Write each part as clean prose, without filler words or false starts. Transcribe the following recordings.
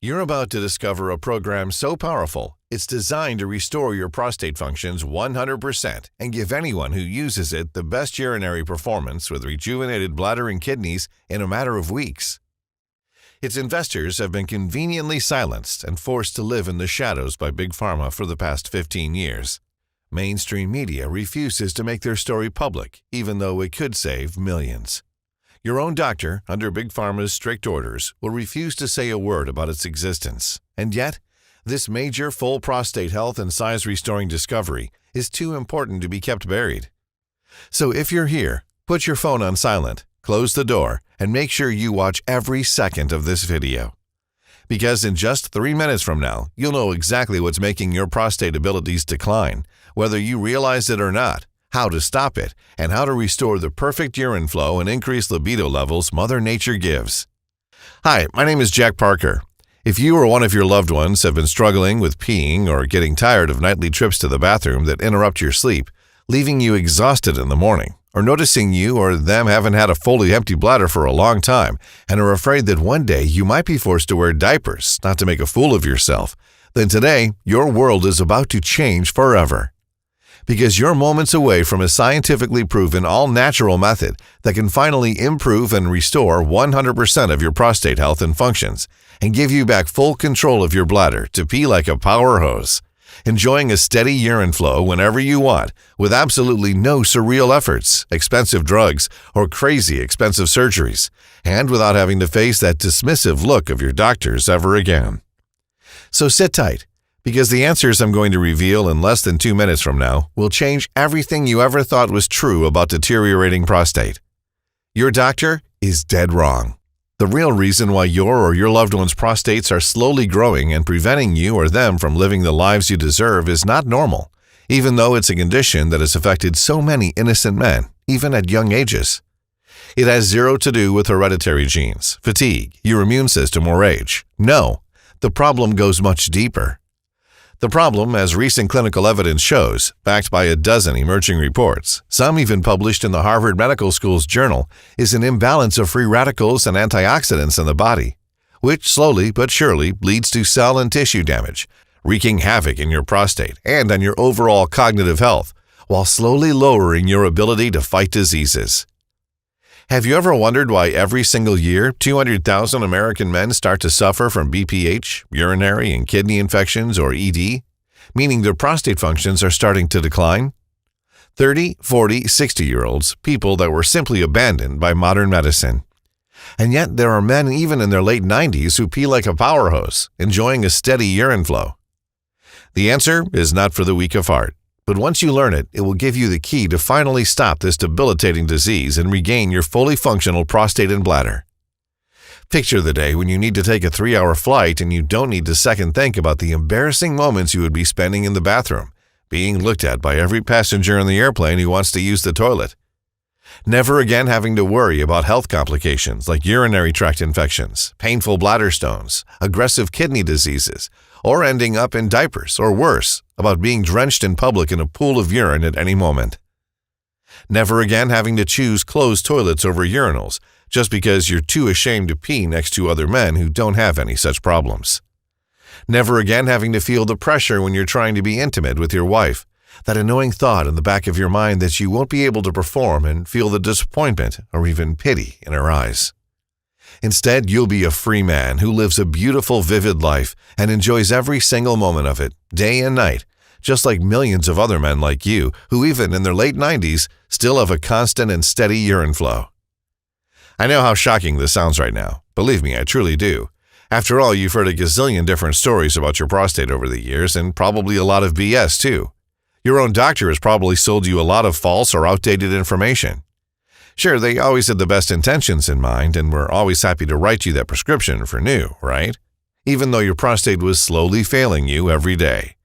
You're about to discover a program so powerful, it's designed to restore your prostate functions 100% and give anyone who uses it the best urinary performance with rejuvenated bladder and kidneys in a matter of weeks. Its investors have been conveniently silenced and forced to live in the shadows by Big Pharma for the past 15 years. Mainstream media refuses to make their story public, even though it could save millions. Your own doctor, under Big Pharma's strict orders, will refuse to say a word about its existence. And yet, this major full prostate health and size-restoring discovery is too important to be kept buried. So if you're here, put your phone on silent, close the door, and make sure you watch every second of this video. Because in just 3 minutes from now, you'll know exactly what's making your prostate abilities decline, whether you realize it or not, how to stop it, and how to restore the perfect urine flow and increase libido levels Mother Nature gives. Hi, my name is Jack Parker. If you or one of your loved ones have been struggling with peeing or getting tired of nightly trips to the bathroom that interrupt your sleep, leaving you exhausted in the morning, or noticing you or them haven't had a fully empty bladder for a long time and are afraid that one day you might be forced to wear diapers, not to make a fool of yourself, then today your world is about to change forever. Because you're moments away from a scientifically proven all-natural method that can finally improve and restore 100% of your prostate health and functions and give you back full control of your bladder to pee like a power hose, enjoying a steady urine flow whenever you want with absolutely no surreal efforts, expensive drugs, or crazy expensive surgeries, and without having to face that dismissive look of your doctors ever again. So sit tight, because the answers I'm going to reveal in less than 2 minutes from now will change everything you ever thought was true about deteriorating prostate. Your doctor is dead wrong. The real reason why your or your loved one's prostates are slowly growing and preventing you or them from living the lives you deserve is not normal, even though it's a condition that has affected so many innocent men, even at young ages. It has zero to do with hereditary genes, fatigue, your immune system, or age. No, the problem goes much deeper. The problem, as recent clinical evidence shows, backed by a dozen emerging reports, some even published in the Harvard Medical School's journal, is an imbalance of free radicals and antioxidants in the body, which slowly but surely leads to cell and tissue damage, wreaking havoc in your prostate and on your overall cognitive health, while slowly lowering your ability to fight diseases. Have you ever wondered why every single year 200,000 American men start to suffer from BPH, urinary and kidney infections, or ED, meaning their prostate functions are starting to decline? 30, 40, 60-year-olds, people that were simply abandoned by modern medicine. And yet there are men even in their late 90s who pee like a power hose, enjoying a steady urine flow. The answer is not for the weak of heart. But once you learn it, it will give you the key to finally stop this debilitating disease and regain your fully functional prostate and bladder. Picture the day when you need to take a 3-hour flight and you don't need to second think about the embarrassing moments you would be spending in the bathroom, being looked at by every passenger in the airplane who wants to use the toilet. Never again having to worry about health complications like urinary tract infections, painful bladder stones, aggressive kidney diseases, or ending up in diapers, or worse, about being drenched in public in a pool of urine at any moment. Never again having to choose closed toilets over urinals just because you're too ashamed to pee next to other men who don't have any such problems. Never again having to feel the pressure when you're trying to be intimate with your wife, that annoying thought in the back of your mind that you won't be able to perform and feel the disappointment or even pity in her eyes. Instead, you'll be a free man who lives a beautiful, vivid life and enjoys every single moment of it, day and night, just like millions of other men like you who even in their late 90s still have a constant and steady urine flow. I know how shocking this sounds right now. Believe me, I truly do. After all, you've heard a gazillion different stories about your prostate over the years and probably a lot of BS too. Your own doctor has probably sold you a lot of false or outdated information. Sure, they always had the best intentions in mind and were always happy to write you that prescription for new, right? Even though your prostate was slowly failing you every day.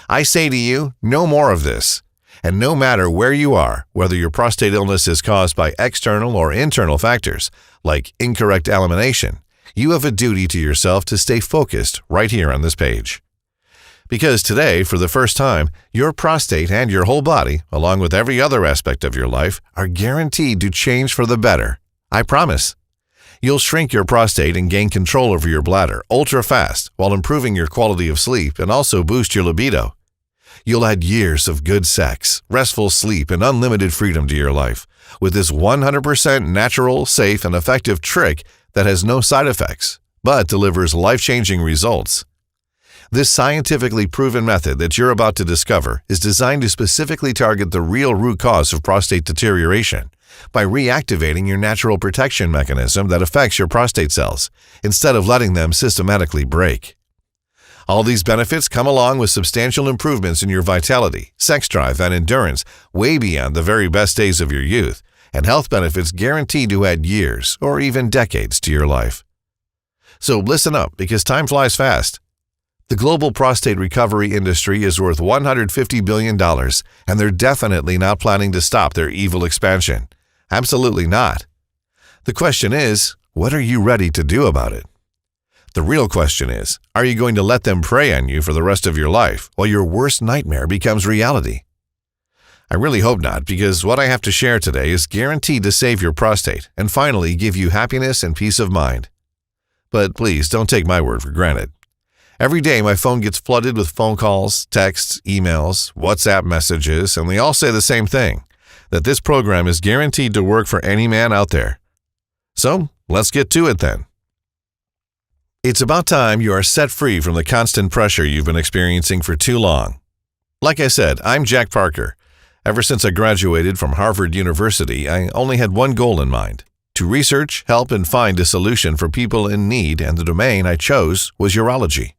I say to you, no more of this. And no matter where you are, whether your prostate illness is caused by external or internal factors, like incorrect elimination, you have a duty to yourself to stay focused right here on this page. Because today, for the first time, your prostate and your whole body, along with every other aspect of your life, are guaranteed to change for the better. I promise. You'll shrink your prostate and gain control over your bladder ultra fast while improving your quality of sleep and also boost your libido. You'll add years of good sex, restful sleep, and unlimited freedom to your life with this 100% natural, safe, and effective trick that has no side effects, but delivers life-changing results. This scientifically proven method that you're about to discover is designed to specifically target the real root cause of prostate deterioration by reactivating your natural protection mechanism that affects your prostate cells instead of letting them systematically break. All these benefits come along with substantial improvements in your vitality, sex drive, and endurance way beyond the very best days of your youth, and health benefits guaranteed to add years or even decades to your life. So listen up, because time flies fast. The global prostate recovery industry is worth $150 billion, and they're definitely not planning to stop their evil expansion. Absolutely not. The question is, what are you ready to do about it? The real question is, are you going to let them prey on you for the rest of your life while your worst nightmare becomes reality? I really hope not, because what I have to share today is guaranteed to save your prostate and finally give you happiness and peace of mind. But please don't take my word for granted. Every day my phone gets flooded with phone calls, texts, emails, WhatsApp messages, and they all say the same thing, that this program is guaranteed to work for any man out there. So let's get to it then. It's about time you are set free from the constant pressure you've been experiencing for too long. Like I said, I'm Jack Parker. Ever since I graduated from Harvard University, I only had one goal in mind: to research, help, and find a solution for people in need, and the domain I chose was urology.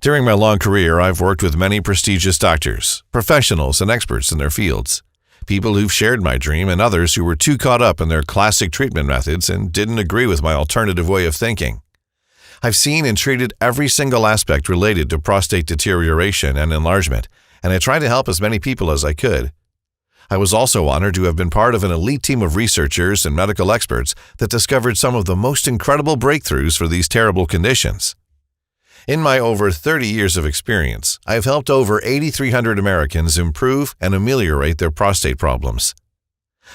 During my long career, I've worked with many prestigious doctors, professionals, and experts in their fields. People who've shared my dream and others who were too caught up in their classic treatment methods and didn't agree with my alternative way of thinking. I've seen and treated every single aspect related to prostate deterioration and enlargement, and I tried to help as many people as I could. I was also honored to have been part of an elite team of researchers and medical experts that discovered some of the most incredible breakthroughs for these terrible conditions. In my over 30 years of experience, I have helped over 8,300 Americans improve and ameliorate their prostate problems.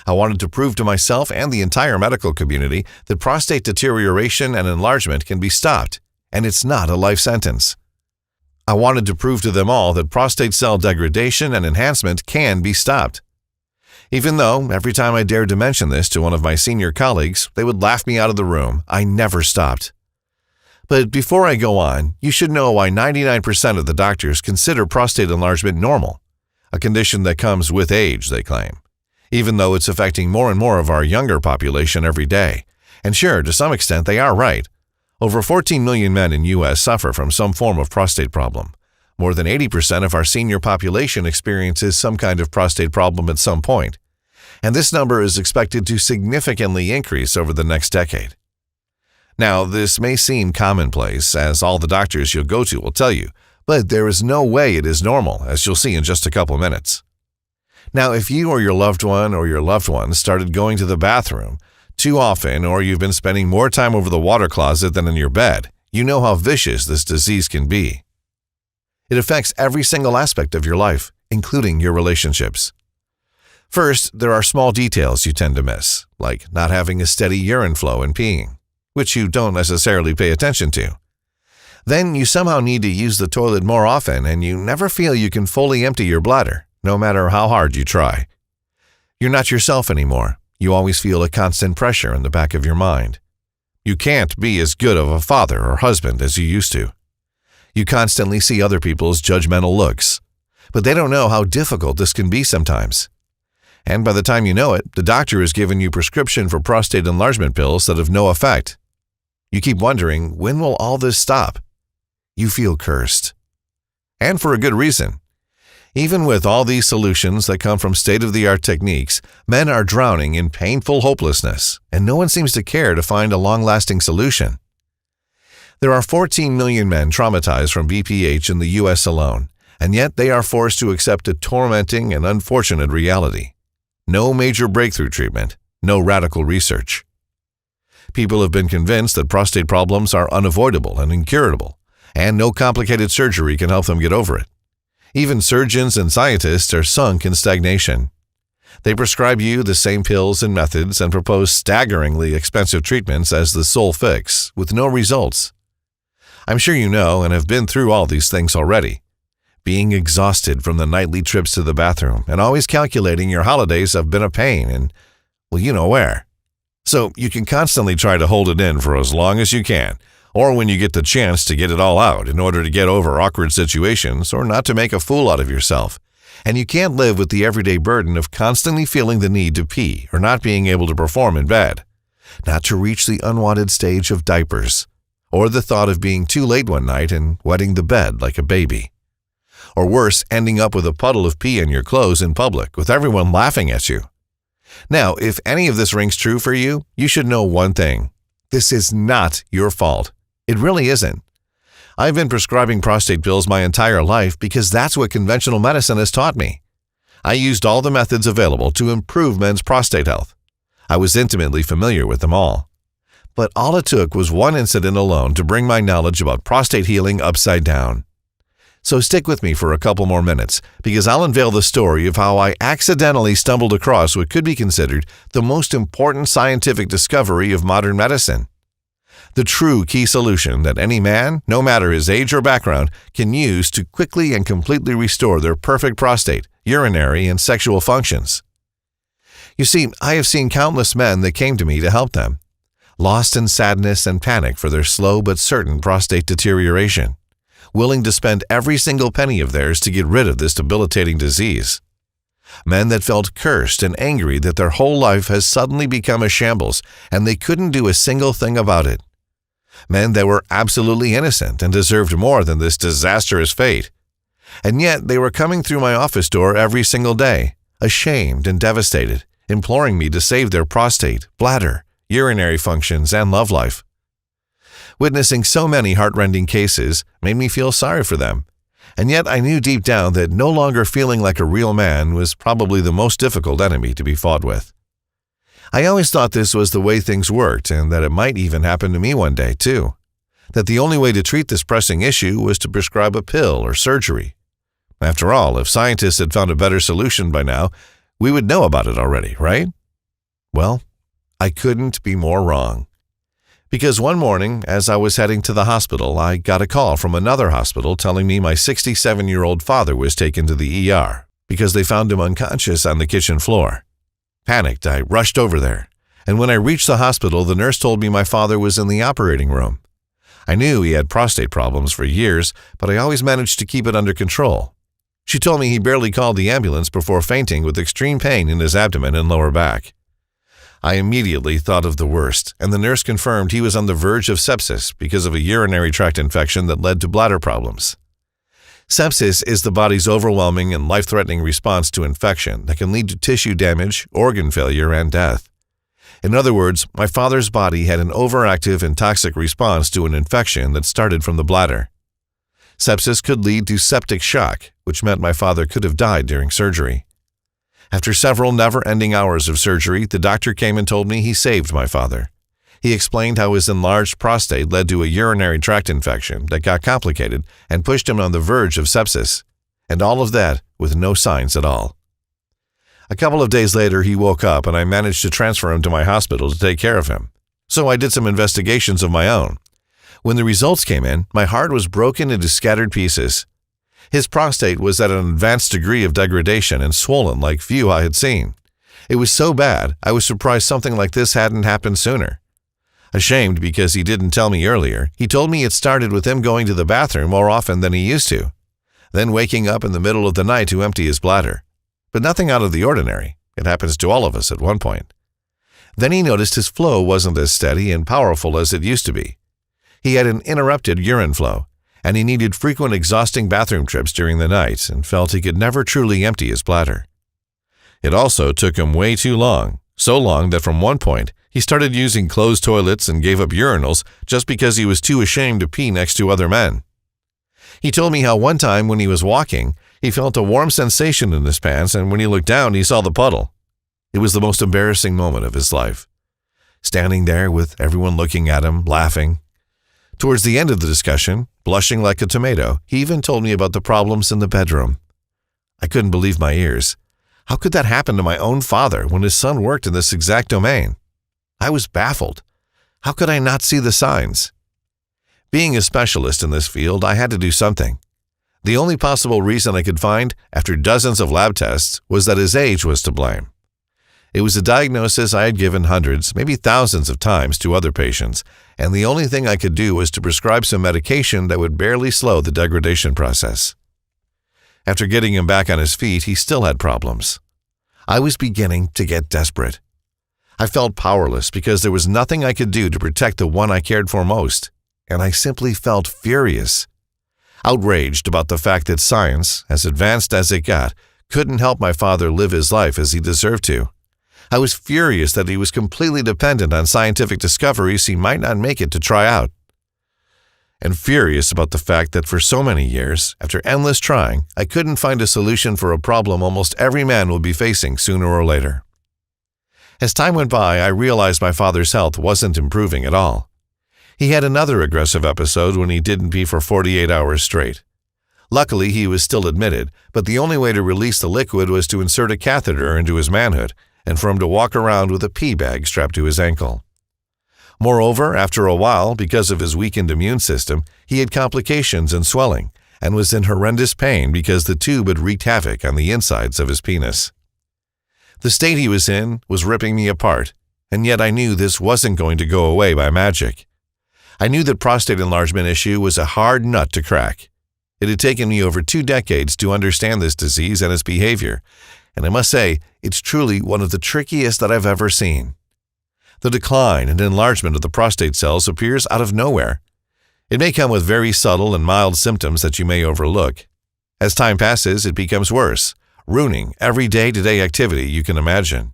I wanted to prove to myself and the entire medical community that prostate deterioration and enlargement can be stopped, and it's not a life sentence. I wanted to prove to them all that prostate cell degradation and enhancement can be stopped. Even though every time I dared to mention this to one of my senior colleagues, they would laugh me out of the room, I never stopped. But before I go on, you should know why 99% of the doctors consider prostate enlargement normal, a condition that comes with age, they claim, even though it's affecting more and more of our younger population every day. And sure, to some extent, they are right. Over 14 million men in U.S. suffer from some form of prostate problem. More than 80% of our senior population experiences some kind of prostate problem at some point. And this number is expected to significantly increase over the next decade. Now, this may seem commonplace, as all the doctors you'll go to will tell you, but there is no way it is normal, as you'll see in just a couple minutes. Now, if you or your loved one or your loved ones started going to the bathroom too often, or you've been spending more time over the water closet than in your bed, you know how vicious this disease can be. It affects every single aspect of your life, including your relationships. First, there are small details you tend to miss, like not having a steady urine flow and peeing, which you don't necessarily pay attention to. Then you somehow need to use the toilet more often, and you never feel you can fully empty your bladder, no matter how hard you try. You're not yourself anymore. You always feel a constant pressure in the back of your mind. You can't be as good of a father or husband as you used to. You constantly see other people's judgmental looks, but they don't know how difficult this can be sometimes. And by the time you know it, the doctor has given you prescription for prostate enlargement pills that have no effect. You keep wondering, when will all this stop? You feel cursed. And for a good reason. Even with all these solutions that come from state-of-the-art techniques, men are drowning in painful hopelessness, and no one seems to care to find a long-lasting solution. There are 14 million men traumatized from BPH in the U.S. alone, and yet they are forced to accept a tormenting and unfortunate reality. No major breakthrough treatment, no radical research. People have been convinced that prostate problems are unavoidable and incurable, and no complicated surgery can help them get over it. Even surgeons and scientists are sunk in stagnation. They prescribe you the same pills and methods and propose staggeringly expensive treatments as the sole fix, with no results. I'm sure you know and have been through all these things already. Being exhausted from the nightly trips to the bathroom and always calculating your holidays have been a pain and, well, you know where. So you can constantly try to hold it in for as long as you can, or when you get the chance to get it all out in order to get over awkward situations or not to make a fool out of yourself. And you can't live with the everyday burden of constantly feeling the need to pee or not being able to perform in bed, not to reach the unwanted stage of diapers, or the thought of being too late one night and wetting the bed like a baby. Or worse, ending up with a puddle of pee in your clothes in public with everyone laughing at you. Now, if any of this rings true for you, you should know one thing. This is not your fault. It really isn't. I've been prescribing prostate pills my entire life because that's what conventional medicine has taught me. I used all the methods available to improve men's prostate health. I was intimately familiar with them all. But all it took was one incident alone to bring my knowledge about prostate healing upside down. So stick with me for a couple more minutes, because I'll unveil the story of how I accidentally stumbled across what could be considered the most important scientific discovery of modern medicine. The true key solution that any man, no matter his age or background, can use to quickly and completely restore their perfect prostate, urinary, and sexual functions. You see, I have seen countless men that came to me to help them, lost in sadness and panic for their slow but certain prostate deterioration, willing to spend every single penny of theirs to get rid of this debilitating disease. Men that felt cursed and angry that their whole life has suddenly become a shambles and they couldn't do a single thing about it. Men that were absolutely innocent and deserved more than this disastrous fate. And yet they were coming through my office door every single day, ashamed and devastated, imploring me to save their prostate, bladder, urinary functions, and love life. Witnessing so many heartrending cases made me feel sorry for them, and yet I knew deep down that no longer feeling like a real man was probably the most difficult enemy to be fought with. I always thought this was the way things worked and that it might even happen to me one day too, that the only way to treat this pressing issue was to prescribe a pill or surgery. After all, if scientists had found a better solution by now, we would know about it already, right? Well, I couldn't be more wrong. Because one morning, as I was heading to the hospital, I got a call from another hospital telling me my 67-year-old father was taken to the ER because they found him unconscious on the kitchen floor. Panicked, I rushed over there, and when I reached the hospital, the nurse told me my father was in the operating room. I knew he had prostate problems for years, but I always managed to keep it under control. She told me he barely called the ambulance before fainting with extreme pain in his abdomen and lower back. I immediately thought of the worst, and the nurse confirmed he was on the verge of sepsis because of a urinary tract infection that led to bladder problems. Sepsis is the body's overwhelming and life-threatening response to infection that can lead to tissue damage, organ failure, and death. In other words, my father's body had an overactive and toxic response to an infection that started from the bladder. Sepsis could lead to septic shock, which meant my father could have died during surgery. After several never-ending hours of surgery, the doctor came and told me he saved my father. He explained how his enlarged prostate led to a urinary tract infection that got complicated and pushed him on the verge of sepsis, and all of that with no signs at all. A couple of days later, he woke up and I managed to transfer him to my hospital to take care of him. So I did some investigations of my own. When the results came in, my heart was broken into scattered pieces. His prostate was at an advanced degree of degradation and swollen like few I had seen. It was so bad, I was surprised something like this hadn't happened sooner. Ashamed because he didn't tell me earlier, he told me it started with him going to the bathroom more often than he used to, then waking up in the middle of the night to empty his bladder. But nothing out of the ordinary. It happens to all of us at one point. Then he noticed his flow wasn't as steady and powerful as it used to be. He had an interrupted urine flow, and he needed frequent exhausting bathroom trips during the night and felt he could never truly empty his bladder. It also took him way too long, so long that from one point, he started using closed toilets and gave up urinals just because he was too ashamed to pee next to other men. He told me how one time when he was walking, he felt a warm sensation in his pants, and when he looked down, he saw the puddle. It was the most embarrassing moment of his life. Standing there with everyone looking at him, laughing. Towards the end of the discussion, blushing like a tomato, he even told me about the problems in the bedroom. I couldn't believe my ears. How could that happen to my own father when his son worked in this exact domain? I was baffled. How could I not see the signs? Being a specialist in this field, I had to do something. The only possible reason I could find, after dozens of lab tests, was that his age was to blame. It was a diagnosis I had given hundreds, maybe thousands of times to other patients, and the only thing I could do was to prescribe some medication that would barely slow the degradation process. After getting him back on his feet, he still had problems. I was beginning to get desperate. I felt powerless because there was nothing I could do to protect the one I cared for most, and I simply felt furious. Outraged about the fact that science, as advanced as it got, couldn't help my father live his life as he deserved to. I was furious that he was completely dependent on scientific discoveries he might not make it to try out. And furious about the fact that for so many years, after endless trying, I couldn't find a solution for a problem almost every man will be facing sooner or later. As time went by, I realized my father's health wasn't improving at all. He had another aggressive episode when he didn't pee for 48 hours straight. Luckily, he was still admitted, but the only way to release the liquid was to insert a catheter into his manhood and for him to walk around with a pee bag strapped to his ankle. Moreover, after a while, because of his weakened immune system, he had complications and swelling and was in horrendous pain because the tube had wreaked havoc on the insides of his penis. The state he was in was ripping me apart, and yet I knew this wasn't going to go away by magic. I knew that prostate enlargement issue was a hard nut to crack. It had taken me over 2 decades to understand this disease and its behavior, and I must say, it's truly one of the trickiest that I've ever seen. The decline and enlargement of the prostate cells appears out of nowhere. It may come with very subtle and mild symptoms that you may overlook. As time passes, it becomes worse, ruining every day-to-day activity you can imagine.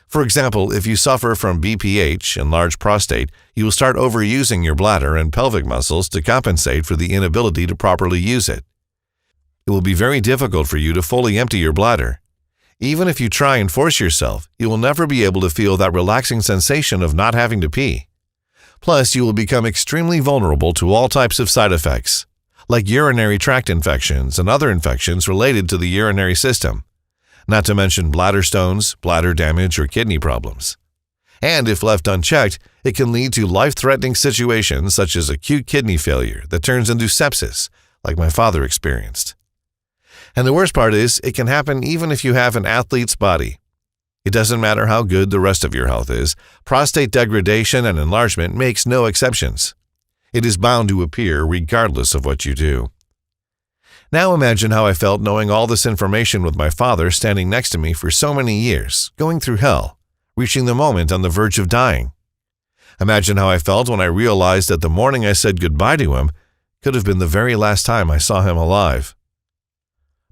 For example, if you suffer from BPH, enlarged prostate, you will start overusing your bladder and pelvic muscles to compensate for the inability to properly use it. It will be very difficult for you to fully empty your bladder. Even if you try and force yourself, you will never be able to feel that relaxing sensation of not having to pee. Plus, you will become extremely vulnerable to all types of side effects, like urinary tract infections and other infections related to the urinary system, not to mention bladder stones, bladder damage, or kidney problems. And if left unchecked, it can lead to life-threatening situations such as acute kidney failure that turns into sepsis, like my father experienced. And the worst part is, it can happen even if you have an athlete's body. It doesn't matter how good the rest of your health is, prostate degradation and enlargement makes no exceptions. It is bound to appear regardless of what you do. Now imagine how I felt knowing all this information with my father standing next to me for so many years, going through hell, reaching the moment on the verge of dying. Imagine how I felt when I realized that the morning I said goodbye to him could have been the very last time I saw him alive.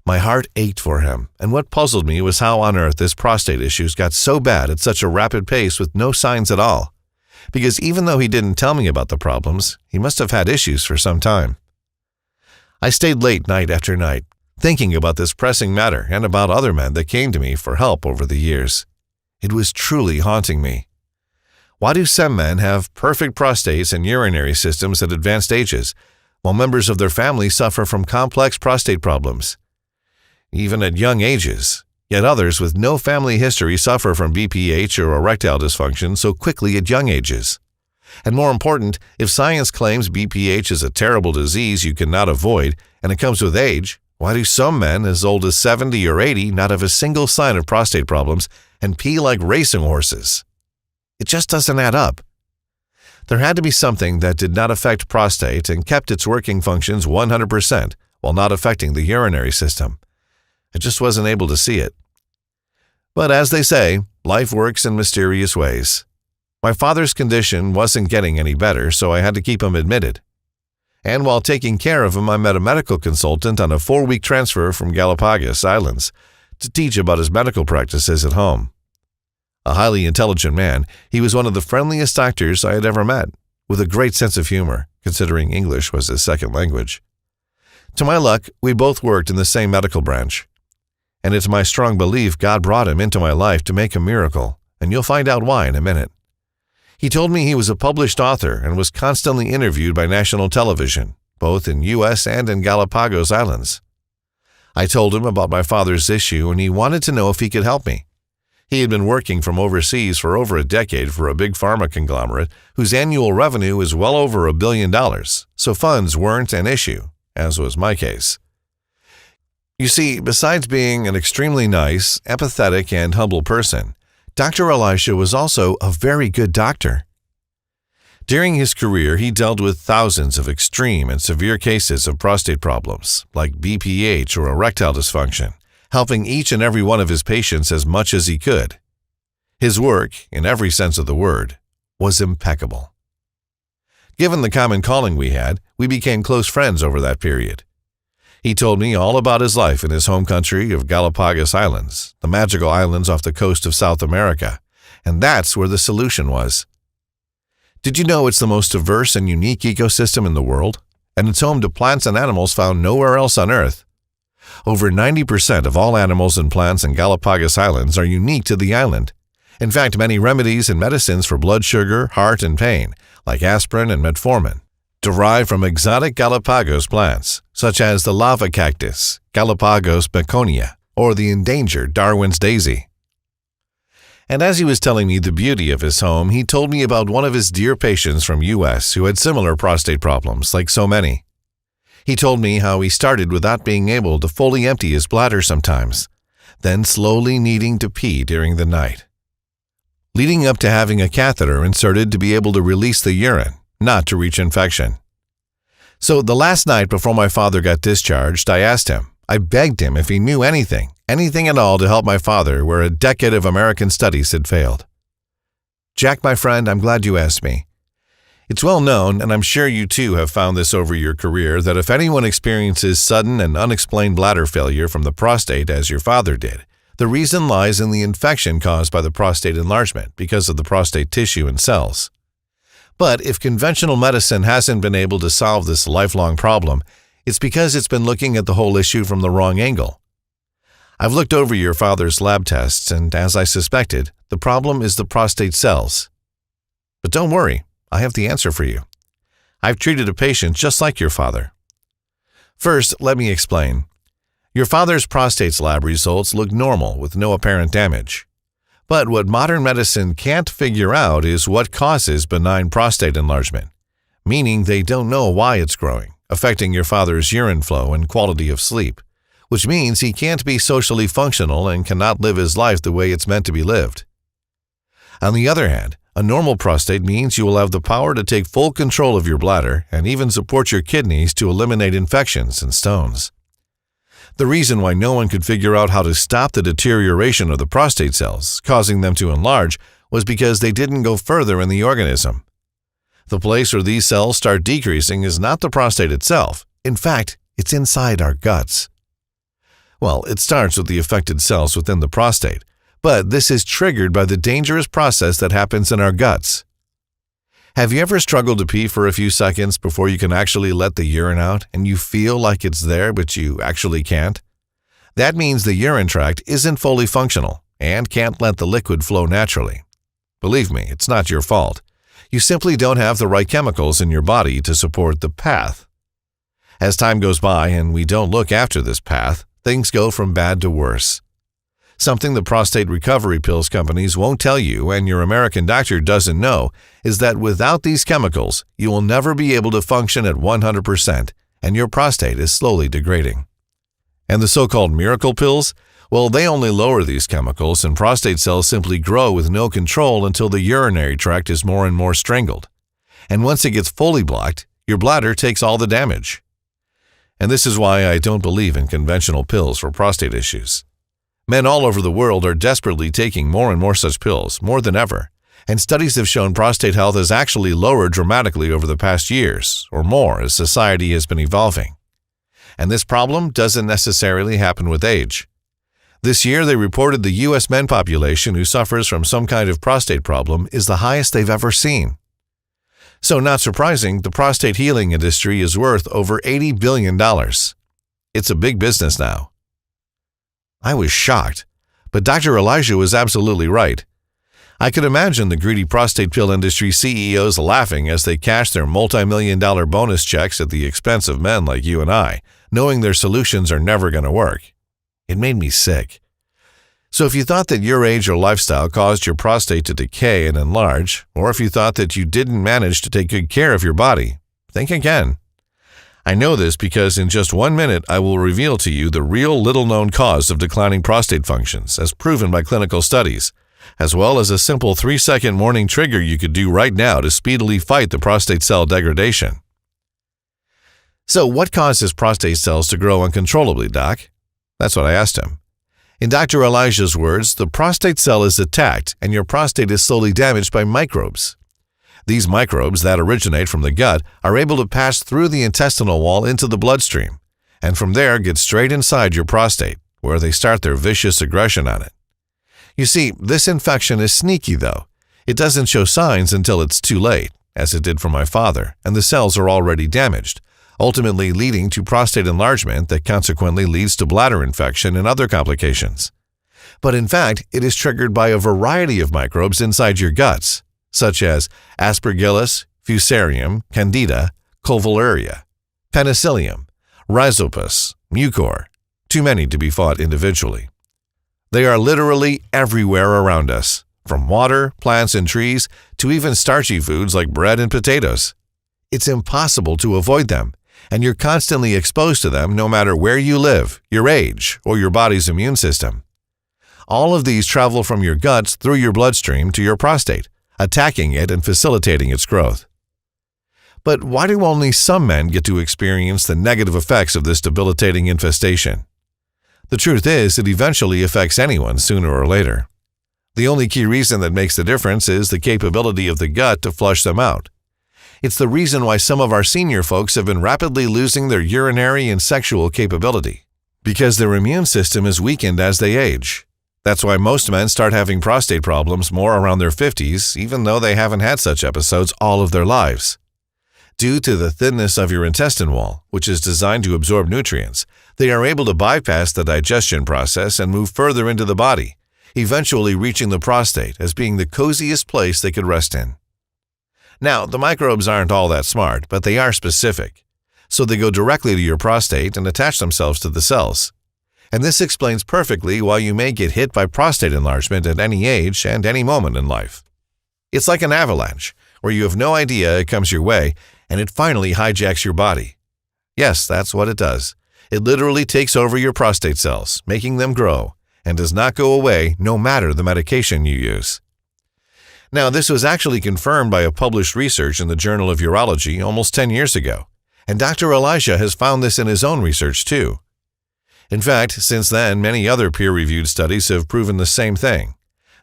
My heart ached for him, and what puzzled me was how on earth his prostate issues got so bad at such a rapid pace with no signs at all. Because even though he didn't tell me about the problems, he must have had issues for some time. I stayed late night after night, thinking about this pressing matter and about other men that came to me for help over the years. It was truly haunting me. Why do some men have perfect prostates and urinary systems at advanced ages, while members of their family suffer from complex prostate problems? Even at young ages, yet others with no family history suffer from BPH or erectile dysfunction so quickly at young ages. And more important, if science claims BPH is a terrible disease you cannot avoid and it comes with age, why do some men as old as 70 or 80 not have a single sign of prostate problems and pee like racing horses? It just doesn't add up. There had to be something that did not affect prostate and kept its working functions 100% while not affecting the urinary system. I just wasn't able to see it. But as they say, life works in mysterious ways. My father's condition wasn't getting any better, so I had to keep him admitted. And while taking care of him, I met a medical consultant on a 4-week transfer from Galapagos Islands to teach about his medical practices at home. A highly intelligent man, he was one of the friendliest doctors I had ever met, with a great sense of humor, considering English was his second language. To my luck, we both worked in the same medical branch. And it's my strong belief God brought him into my life to make a miracle, and you'll find out why in a minute. He told me he was a published author and was constantly interviewed by national television, both in U.S. and in Galapagos Islands. I told him about my father's issue and he wanted to know if he could help me. He had been working from overseas for over a decade for a big pharma conglomerate whose annual revenue is well over $1 billion, so funds weren't an issue, as was my case. You see, besides being an extremely nice, empathetic, and humble person, Dr. Elisha was also a very good doctor. During his career, he dealt with thousands of extreme and severe cases of prostate problems, like BPH or erectile dysfunction, helping each and every one of his patients as much as he could. His work, in every sense of the word, was impeccable. Given the common calling we had, we became close friends over that period. He told me all about his life in his home country of Galapagos Islands, the magical islands off the coast of South America, and that's where the solution was. Did you know it's the most diverse and unique ecosystem in the world, and it's home to plants and animals found nowhere else on Earth? Over 90% of all animals and plants in Galapagos Islands are unique to the island. In fact, many remedies and medicines for blood sugar, heart, and pain, like aspirin and metformin, derive from exotic Galapagos plants, such as the lava cactus, Galapagos begonia, or the endangered Darwin's daisy. And as he was telling me the beauty of his home, he told me about one of his dear patients from U.S. who had similar prostate problems, like so many. He told me how he started without being able to fully empty his bladder sometimes, then slowly needing to pee during the night, leading up to having a catheter inserted to be able to release the urine, not to reach infection. So the last night before my father got discharged, I asked him, I begged him if he knew anything at all to help my father where a decade of American studies had failed. Jack, my friend, I'm glad you asked me. It's well known, and I'm sure you too have found this over your career, that if anyone experiences sudden and unexplained bladder failure from the prostate as your father did, the reason lies in the infection caused by the prostate enlargement because of the prostate tissue and cells. But if conventional medicine hasn't been able to solve this lifelong problem, it's because it's been looking at the whole issue from the wrong angle. I've looked over your father's lab tests, and as I suspected, the problem is the prostate cells. But don't worry, I have the answer for you. I've treated a patient just like your father. First, let me explain. Your father's prostate's lab results look normal with no apparent damage. But what modern medicine can't figure out is what causes benign prostate enlargement, meaning they don't know why it's growing, affecting your father's urine flow and quality of sleep, which means he can't be socially functional and cannot live his life the way it's meant to be lived. On the other hand, a normal prostate means you will have the power to take full control of your bladder and even support your kidneys to eliminate infections and stones. The reason why no one could figure out how to stop the deterioration of the prostate cells, causing them to enlarge, was because they didn't go further in the organism. The place where these cells start decreasing is not the prostate itself. In fact, it's inside our guts. Well, it starts with the affected cells within the prostate, but this is triggered by the dangerous process that happens in our guts. Have you ever struggled to pee for a few seconds before you can actually let the urine out and you feel like it's there but you actually can't? That means the urine tract isn't fully functional and can't let the liquid flow naturally. Believe me, it's not your fault. You simply don't have the right chemicals in your body to support the path. As time goes by and we don't look after this path, things go from bad to worse. Something the prostate recovery pills companies won't tell you and your American doctor doesn't know is that without these chemicals, you will never be able to function at 100% and your prostate is slowly degrading. And the so-called miracle pills? Well, they only lower these chemicals and prostate cells simply grow with no control until the urinary tract is more and more strangled. And once it gets fully blocked, your bladder takes all the damage. And this is why I don't believe in conventional pills for prostate issues. Men all over the world are desperately taking more and more such pills, more than ever, and studies have shown prostate health has actually lowered dramatically over the past years, or more, as society has been evolving. And this problem doesn't necessarily happen with age. This year, they reported the U.S. men population who suffers from some kind of prostate problem is the highest they've ever seen. So not surprising, the prostate healing industry is worth over $80 billion. It's a big business now. I was shocked, but Dr. Elijah was absolutely right. I could imagine the greedy prostate pill industry CEOs laughing as they cash their multi-million-dollar bonus checks at the expense of men like you and I, knowing their solutions are never going to work. It made me sick. So if you thought that your age or lifestyle caused your prostate to decay and enlarge, or if you thought that you didn't manage to take good care of your body, think again. I know this because in just 1 minute I will reveal to you the real little-known cause of declining prostate functions as proven by clinical studies, as well as a simple 3-second morning trigger you could do right now to speedily fight the prostate cell degradation. So what causes prostate cells to grow uncontrollably, Doc? That's what I asked him. In Dr. Elijah's words, the prostate cell is attacked and your prostate is slowly damaged by microbes. These microbes that originate from the gut are able to pass through the intestinal wall into the bloodstream, and from there get straight inside your prostate, where they start their vicious aggression on it. You see, this infection is sneaky though. It doesn't show signs until it's too late, as it did for my father, and the cells are already damaged, ultimately leading to prostate enlargement that consequently leads to bladder infection and other complications. But in fact, it is triggered by a variety of microbes inside your guts, such as Aspergillus, Fusarium, Candida, Covaluria, Penicillium, Rhizopus, Mucor, too many to be fought individually. They are literally everywhere around us, from water, plants, and trees to even starchy foods like bread and potatoes. It's impossible to avoid them, and you're constantly exposed to them no matter where you live, your age, or your body's immune system. All of these travel from your guts through your bloodstream to your prostate, attacking it and facilitating its growth. But why do only some men get to experience the negative effects of this debilitating infestation? The truth is, it eventually affects anyone sooner or later. The only key reason that makes the difference is the capability of the gut to flush them out. It's the reason why some of our senior folks have been rapidly losing their urinary and sexual capability, because their immune system is weakened as they age. That's why most men start having prostate problems more around their 50s, even though they haven't had such episodes all of their lives. Due to the thinness of your intestine wall, which is designed to absorb nutrients, they are able to bypass the digestion process and move further into the body, eventually reaching the prostate as being the coziest place they could rest in. Now, the microbes aren't all that smart, but they are specific. So they go directly to your prostate and attach themselves to the cells. And this explains perfectly why you may get hit by prostate enlargement at any age and any moment in life. It's like an avalanche, where you have no idea it comes your way, and it finally hijacks your body. Yes, that's what it does. It literally takes over your prostate cells, making them grow, and does not go away no matter the medication you use. Now, this was actually confirmed by a published research in the Journal of Urology almost 10 years ago, and Dr. Elijah has found this in his own research too. In fact, since then, many other peer-reviewed studies have proven the same thing,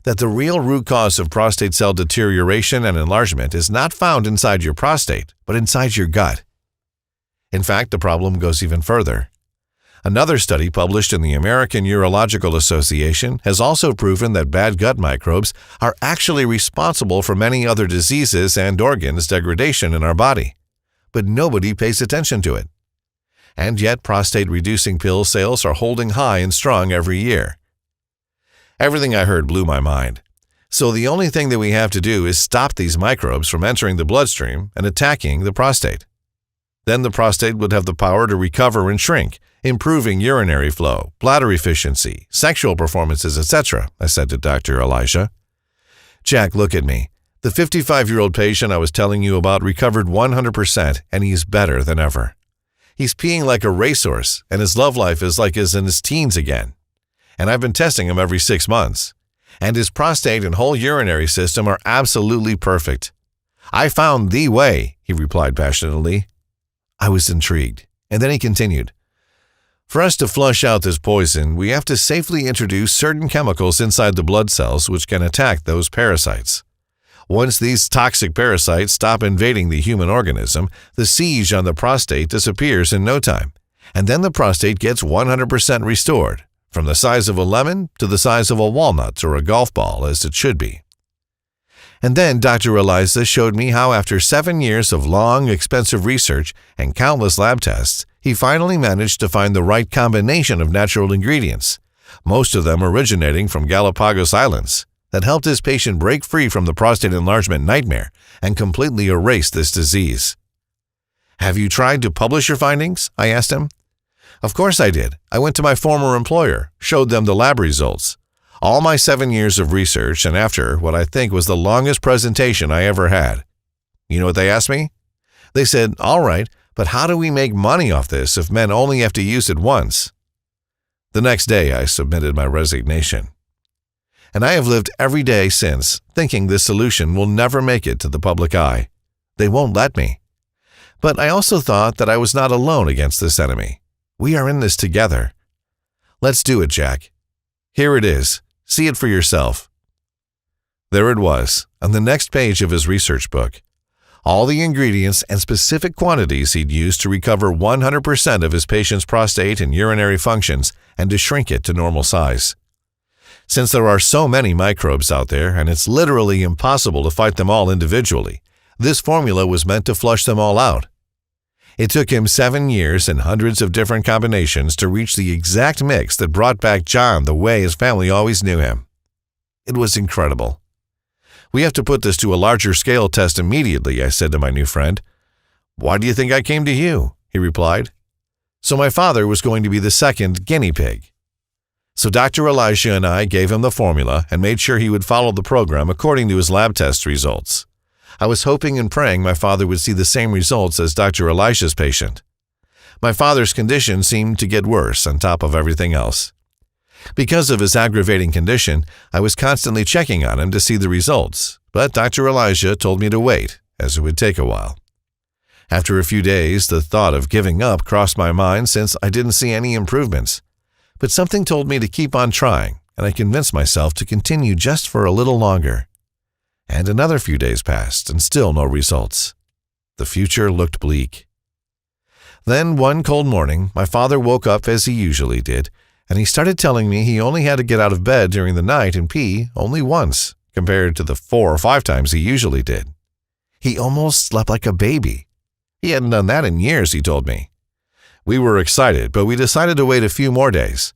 that the real root cause of prostate cell deterioration and enlargement is not found inside your prostate, but inside your gut. In fact, the problem goes even further. Another study published in the American Urological Association has also proven that bad gut microbes are actually responsible for many other diseases and organs degradation in our body, but nobody pays attention to it. And yet prostate-reducing pill sales are holding high and strong every year. Everything I heard blew my mind. So the only thing that we have to do is stop these microbes from entering the bloodstream and attacking the prostate. Then the prostate would have the power to recover and shrink, improving urinary flow, bladder efficiency, sexual performances, etc., I said to Dr. Elijah. Jack, look at me. The 55-year-old patient I was telling you about recovered 100%, and he's better than ever. He's peeing like a racehorse, and his love life is like he's in his teens again. And I've been testing him every 6 months. And his prostate and whole urinary system are absolutely perfect. I found the way, he replied passionately. I was intrigued, and then he continued. For us to flush out this poison, we have to safely introduce certain chemicals inside the blood cells which can attack those parasites. Once these toxic parasites stop invading the human organism, the siege on the prostate disappears in no time, and then the prostate gets 100% restored, from the size of a lemon to the size of a walnut or a golf ball, as it should be. And then Dr. Eliza showed me how after 7 years of long, expensive research and countless lab tests, he finally managed to find the right combination of natural ingredients, most of them originating from Galapagos Islands, that helped his patient break free from the prostate enlargement nightmare and completely erase this disease. "Have you tried to publish your findings?" I asked him. "Of course I did. I went to my former employer, showed them the lab results. All my 7 years of research, and after what I think was the longest presentation I ever had. You know what they asked me? They said, 'All right, but how do we make money off this if men only have to use it once?' The next day, I submitted my resignation. And I have lived every day since, thinking this solution will never make it to the public eye. They won't let me. But I also thought that I was not alone against this enemy. We are in this together. Let's do it, Jack. Here it is. See it for yourself." There it was, on the next page of his research book. All the ingredients and specific quantities he'd used to recover 100% of his patient's prostate and urinary functions and to shrink it to normal size. Since there are so many microbes out there and it's literally impossible to fight them all individually, this formula was meant to flush them all out. It took him 7 years and hundreds of different combinations to reach the exact mix that brought back John the way his family always knew him. It was incredible. "We have to put this to a larger scale test immediately," I said to my new friend. "Why do you think I came to you?" he replied. So my father was going to be the second guinea pig. So Dr. Elisha and I gave him the formula and made sure he would follow the program according to his lab test results. I was hoping and praying my father would see the same results as Dr. Elisha's patient. My father's condition seemed to get worse on top of everything else. Because of his aggravating condition, I was constantly checking on him to see the results, but Dr. Elisha told me to wait, as it would take a while. After a few days, the thought of giving up crossed my mind since I didn't see any improvements. But something told me to keep on trying, and I convinced myself to continue just for a little longer. And another few days passed, and still no results. The future looked bleak. Then one cold morning, my father woke up as he usually did, and he started telling me he only had to get out of bed during the night and pee only once, compared to the 4 or 5 times he usually did. He almost slept like a baby. He hadn't done that in years, he told me. We were excited, but we decided to wait a few more days.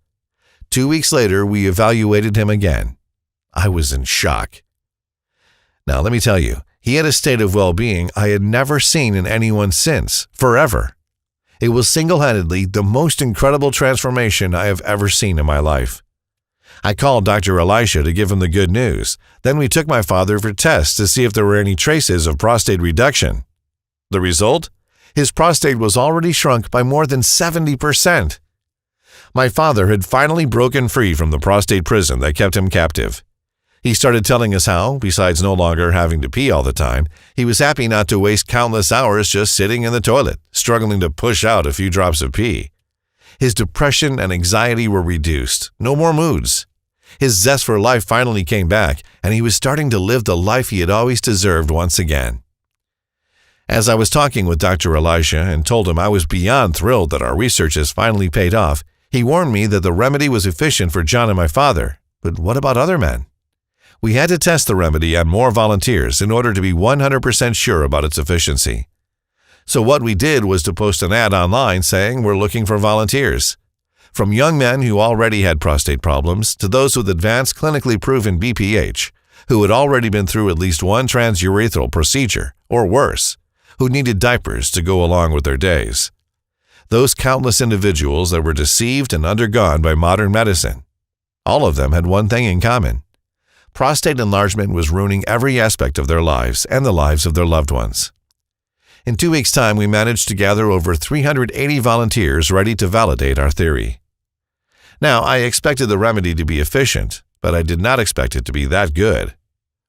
2 weeks later, we evaluated him again. I was in shock. Now, let me tell you, he had a state of well-being I had never seen in anyone since, forever. It was single-handedly the most incredible transformation I have ever seen in my life. I called Dr. Elisha to give him the good news. Then we took my father for tests to see if there were any traces of prostate reduction. The result? His prostate was already shrunk by more than 70%. My father had finally broken free from the prostate prison that kept him captive. He started telling us how, besides no longer having to pee all the time, he was happy not to waste countless hours just sitting in the toilet, struggling to push out a few drops of pee. His depression and anxiety were reduced, no more moods. His zest for life finally came back, and he was starting to live the life he had always deserved once again. As I was talking with Dr. Elisha and told him I was beyond thrilled that our research has finally paid off, he warned me that the remedy was efficient for John and my father. But what about other men? We had to test the remedy on more volunteers in order to be 100% sure about its efficiency. So what we did was to post an ad online saying we're looking for volunteers. From young men who already had prostate problems to those with advanced clinically proven BPH, who had already been through at least one transurethral procedure, or worse, who needed diapers to go along with their days. Those countless individuals that were deceived and undergone by modern medicine. All of them had one thing in common. Prostate enlargement was ruining every aspect of their lives and the lives of their loved ones. In 2 weeks' time, we managed to gather over 380 volunteers ready to validate our theory. Now, I expected the remedy to be efficient, but I did not expect it to be that good.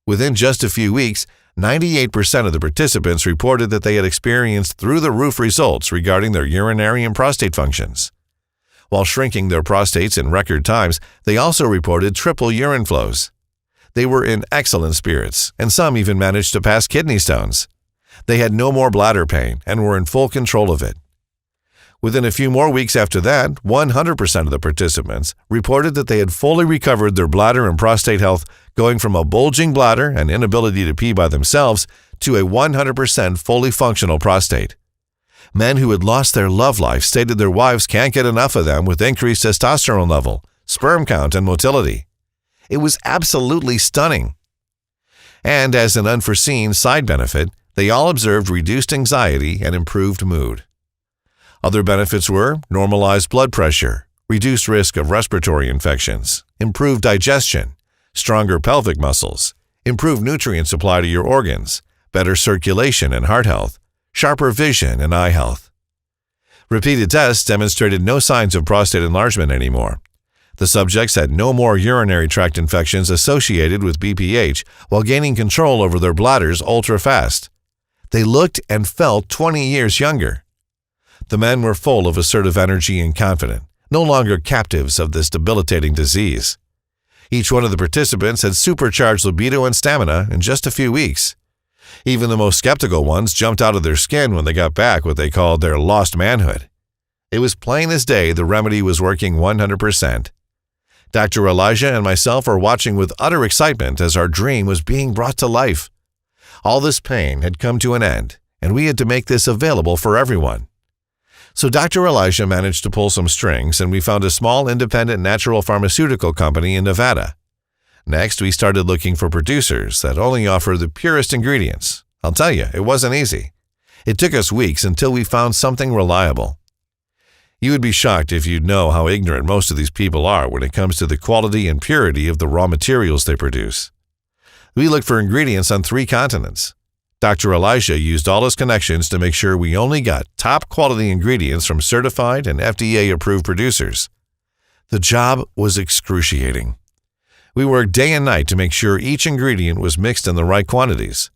Within just a few weeks, 98% of the participants reported that they had experienced through-the-roof results regarding their urinary and prostate functions. While shrinking their prostates in record times, they also reported triple urine flows. They were in excellent spirits, and some even managed to pass kidney stones. They had no more bladder pain and were in full control of it. Within a few more weeks after that, 100% of the participants reported that they had fully recovered their bladder and prostate health, going from a bulging bladder and inability to pee by themselves to a 100% fully functional prostate. Men who had lost their love life stated their wives can't get enough of them with increased testosterone level, sperm count, and motility. It was absolutely stunning. And as an unforeseen side benefit, they all observed reduced anxiety and improved mood. Other benefits were normalized blood pressure, reduced risk of respiratory infections, improved digestion, stronger pelvic muscles, improved nutrient supply to your organs, better circulation and heart health, sharper vision and eye health. Repeated tests demonstrated no signs of prostate enlargement anymore. The subjects had no more urinary tract infections associated with BPH while gaining control over their bladders ultra-fast. They looked and felt 20 years younger. The men were full of assertive energy and confident, no longer captives of this debilitating disease. Each one of the participants had supercharged libido and stamina in just a few weeks. Even the most skeptical ones jumped out of their skin when they got back what they called their lost manhood. It was plain as day the remedy was working 100%. Dr. Elijah and myself were watching with utter excitement as our dream was being brought to life. All this pain had come to an end, and we had to make this available for everyone. So Dr. Elijah managed to pull some strings, and we found a small independent natural pharmaceutical company in Nevada. Next, we started looking for producers that only offer the purest ingredients. I'll tell you, it wasn't easy. It took us weeks until we found something reliable. You would be shocked if you'd know how ignorant most of these people are when it comes to the quality and purity of the raw materials they produce. We looked for ingredients on 3 continents. Dr. Elijah used all his connections to make sure we only got top quality ingredients from certified and FDA-approved producers. The job was excruciating. We worked day and night to make sure each ingredient was mixed in the right quantities.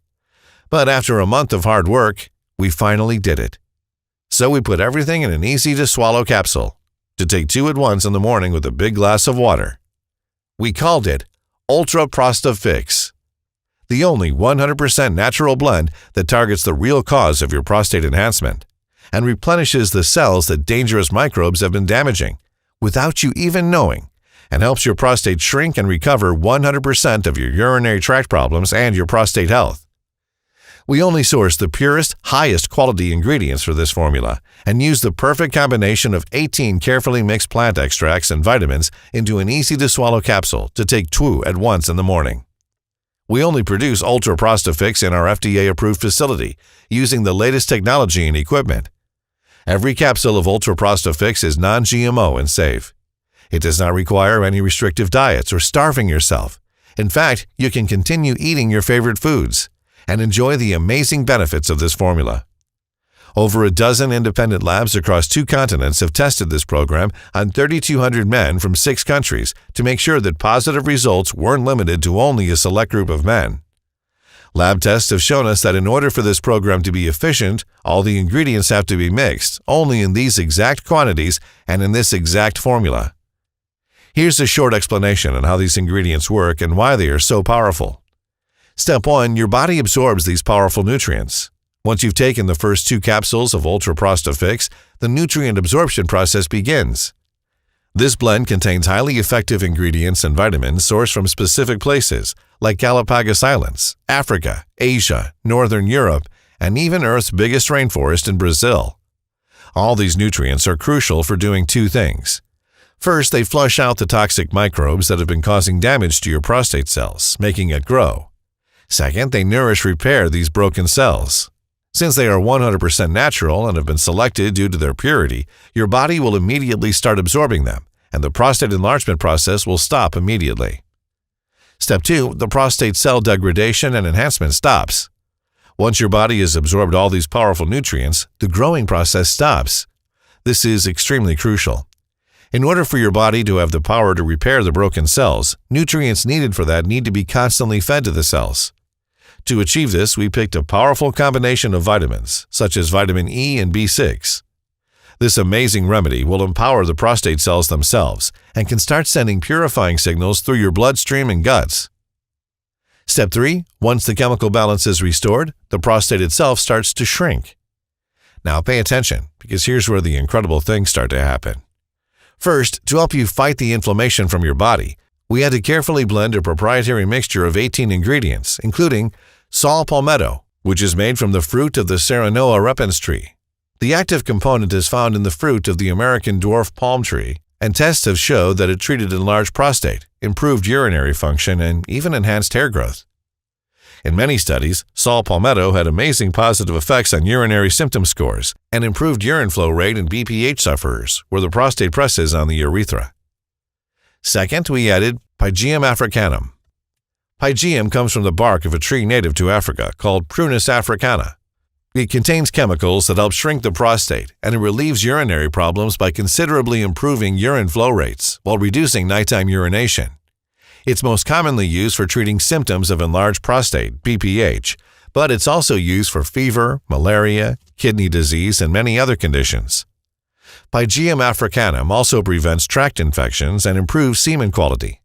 But after a month of hard work, we finally did it. So we put everything in an easy-to-swallow capsule to take 2 at once in the morning with a big glass of water. We called it Ultra Prostate Fix, the only 100% natural blend that targets the real cause of your prostate enhancement and replenishes the cells that dangerous microbes have been damaging without you even knowing, and helps your prostate shrink and recover 100% of your urinary tract problems and your prostate health. We only source the purest, highest quality ingredients for this formula and use the perfect combination of 18 carefully mixed plant extracts and vitamins into an easy-to-swallow capsule to take 2 at once in the morning. We only produce Ultra Prostate Fix in our FDA-approved facility using the latest technology and equipment. Every capsule of Ultra Prostate Fix is non-GMO and safe. It does not require any restrictive diets or starving yourself. In fact, you can continue eating your favorite foods and enjoy the amazing benefits of this formula. Over a dozen independent labs across 2 continents have tested this program on 3,200 men from 6 countries to make sure that positive results weren't limited to only a select group of men. Lab tests have shown us that in order for this program to be efficient, all the ingredients have to be mixed only in these exact quantities and in this exact formula. Here's a short explanation on how these ingredients work and why they are so powerful. Step 1, your body absorbs these powerful nutrients. Once you've taken the first 2 capsules of Ultra Prostate Fix, the nutrient absorption process begins. This blend contains highly effective ingredients and vitamins sourced from specific places like Galapagos Islands, Africa, Asia, Northern Europe, and even Earth's biggest rainforest in Brazil. All these nutrients are crucial for doing 2 things. First, they flush out the toxic microbes that have been causing damage to your prostate cells, making it grow. Second, they repair these broken cells. Since they are 100% natural and have been selected due to their purity, your body will immediately start absorbing them, and the prostate enlargement process will stop immediately. Step 2, the prostate cell degradation and enhancement stops. Once your body has absorbed all these powerful nutrients, the growing process stops. This is extremely crucial. In order for your body to have the power to repair the broken cells, nutrients needed for that need to be constantly fed to the cells. To achieve this, we picked a powerful combination of vitamins, such as vitamin E and B6. This amazing remedy will empower the prostate cells themselves and can start sending purifying signals through your bloodstream and guts. Step 3, once the chemical balance is restored, the prostate itself starts to shrink. Now pay attention, because here's where the incredible things start to happen. First, to help you fight the inflammation from your body, we had to carefully blend a proprietary mixture of 18 ingredients, including saw palmetto, which is made from the fruit of the Serenoa repens tree. The active component is found in the fruit of the American dwarf palm tree, and tests have showed that it treated enlarged prostate, improved urinary function, and even enhanced hair growth. In many studies, saw palmetto had amazing positive effects on urinary symptom scores and improved urine flow rate in BPH sufferers where the prostate presses on the urethra. Second, we added Pygeum africanum. Pygeum comes from the bark of a tree native to Africa called Prunus africana. It contains chemicals that help shrink the prostate, and it relieves urinary problems by considerably improving urine flow rates while reducing nighttime urination. It's most commonly used for treating symptoms of enlarged prostate, BPH, but it's also used for fever, malaria, kidney disease, and many other conditions. Pygeum africanum also prevents tract infections and improves semen quality.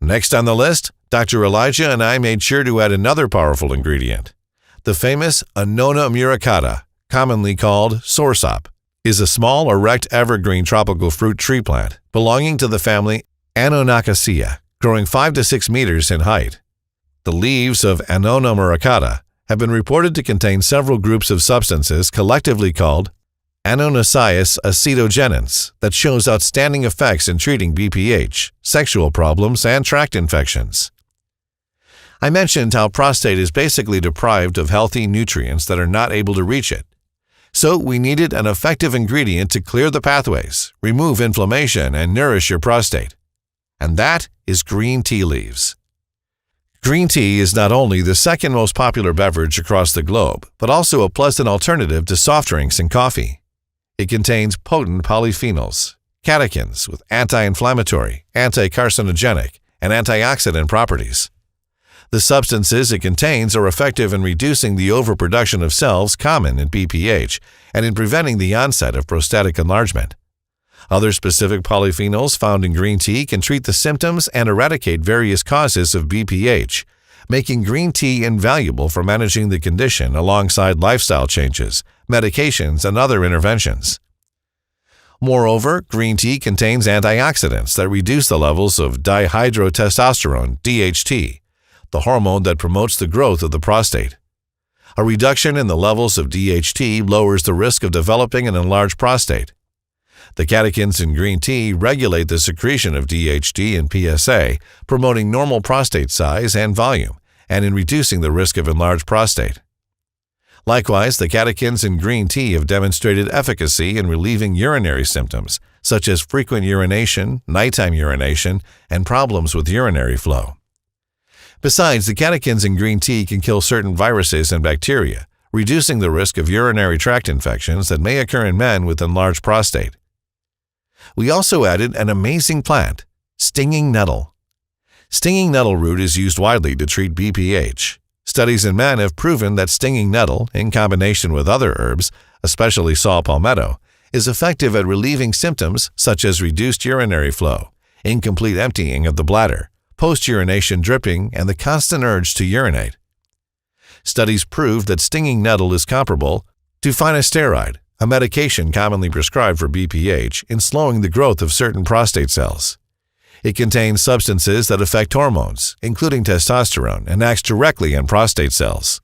Next on the list, Dr. Elijah and I made sure to add another powerful ingredient. The famous Annona muricata, commonly called soursop, is a small erect evergreen tropical fruit tree plant belonging to the family Annonacacea, growing 5 to 6 meters in height. The leaves of Annona muricata have been reported to contain several groups of substances collectively called Annonaceae acetogenins that shows outstanding effects in treating BPH, sexual problems, and tract infections. I mentioned how prostate is basically deprived of healthy nutrients that are not able to reach it. So we needed an effective ingredient to clear the pathways, remove inflammation, and nourish your prostate. And that is green tea leaves. Green tea is not only the second most popular beverage across the globe, but also a pleasant alternative to soft drinks and coffee. It contains potent polyphenols, catechins with anti-inflammatory, anti-carcinogenic, and antioxidant properties. The substances it contains are effective in reducing the overproduction of cells common in BPH and in preventing the onset of prostatic enlargement. Other specific polyphenols found in green tea can treat the symptoms and eradicate various causes of BPH, making green tea invaluable for managing the condition alongside lifestyle changes, medications, and other interventions. Moreover, green tea contains antioxidants that reduce the levels of dihydrotestosterone, DHT, the hormone that promotes the growth of the prostate. A reduction in the levels of DHT lowers the risk of developing an enlarged prostate. The catechins in green tea regulate the secretion of DHT and PSA, promoting normal prostate size and volume, and in reducing the risk of enlarged prostate. Likewise, the catechins in green tea have demonstrated efficacy in relieving urinary symptoms, such as frequent urination, nighttime urination, and problems with urinary flow. Besides, the catechins in green tea can kill certain viruses and bacteria, reducing the risk of urinary tract infections that may occur in men with enlarged prostate. We also added an amazing plant, stinging nettle. Stinging nettle root is used widely to treat BPH. Studies in men have proven that stinging nettle, in combination with other herbs, especially saw palmetto, is effective at relieving symptoms such as reduced urinary flow, incomplete emptying of the bladder, post-urination dripping, and the constant urge to urinate. Studies prove that stinging nettle is comparable to finasteride, a medication commonly prescribed for BPH, in slowing the growth of certain prostate cells. It contains substances that affect hormones, including testosterone, and acts directly on prostate cells.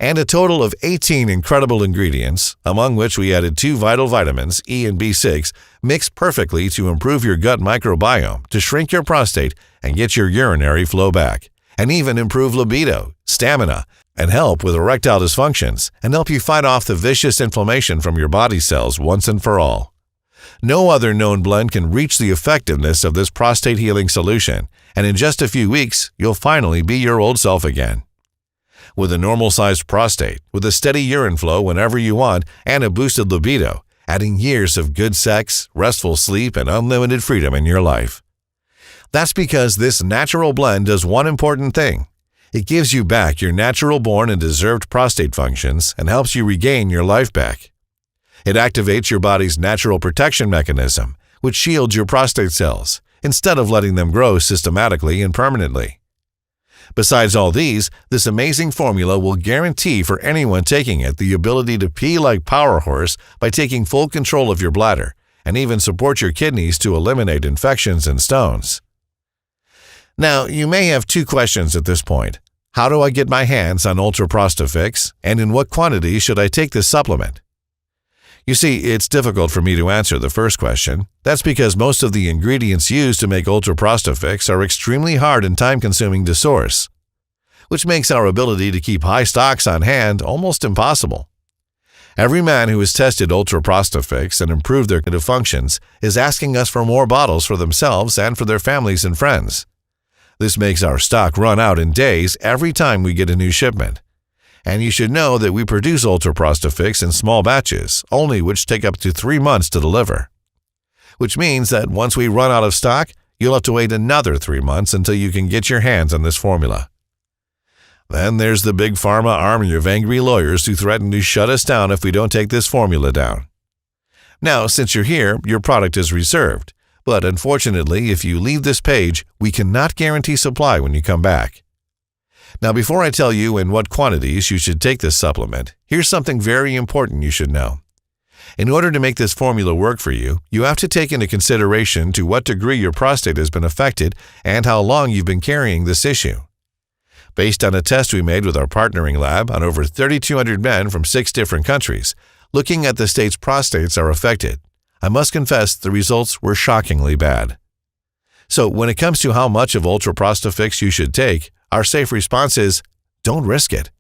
And a total of 18 incredible ingredients, among which we added 2 vital vitamins, E and B6, mixed perfectly to improve your gut microbiome, to shrink your prostate and get your urinary flow back, and even improve libido, stamina, and help with erectile dysfunctions, and help you fight off the vicious inflammation from your body cells once and for all. No other known blend can reach the effectiveness of this prostate healing solution, and in just a few weeks, you'll finally be your old self again. With a normal-sized prostate, with a steady urine flow whenever you want, and a boosted libido, adding years of good sex, restful sleep, and unlimited freedom in your life. That's because this natural blend does one important thing. It gives you back your natural-born and deserved prostate functions and helps you regain your life back. It activates your body's natural protection mechanism, which shields your prostate cells, instead of letting them grow systematically and permanently. Besides all these, this amazing formula will guarantee for anyone taking it the ability to pee like Power Horse by taking full control of your bladder, and even support your kidneys to eliminate infections and stones. Now, you may have 2 questions at this point. How do I get my hands on Ultra Prostafix, and in what quantity should I take this supplement? You see, it's difficult for me to answer the first question. That's because most of the ingredients used to make Ultra Prostate are extremely hard and time-consuming to source, which makes our ability to keep high stocks on hand almost impossible. Every man who has tested Ultra Prostate and improved their cognitive functions is asking us for more bottles for themselves and for their families and friends. This makes our stock run out in days every time we get a new shipment. And you should know that we produce Ultra Prostate in small batches, only which take up to 3 months to deliver. Which means that once we run out of stock, you'll have to wait another 3 months until you can get your hands on this formula. Then there's the big pharma army of angry lawyers who threaten to shut us down if we don't take this formula down. Now, since you're here, your product is reserved, but unfortunately, if you leave this page, we cannot guarantee supply when you come back. Now, before I tell you in what quantities you should take this supplement, here's something very important you should know. In order to make this formula work for you, you have to take into consideration to what degree your prostate has been affected and how long you've been carrying this issue. Based on a test we made with our partnering lab on over 3,200 men from 6 different countries, looking at the states prostates are affected, I must confess the results were shockingly bad. So when it comes to how much of Ultra Prostate you should take, our safe response is, don't risk it.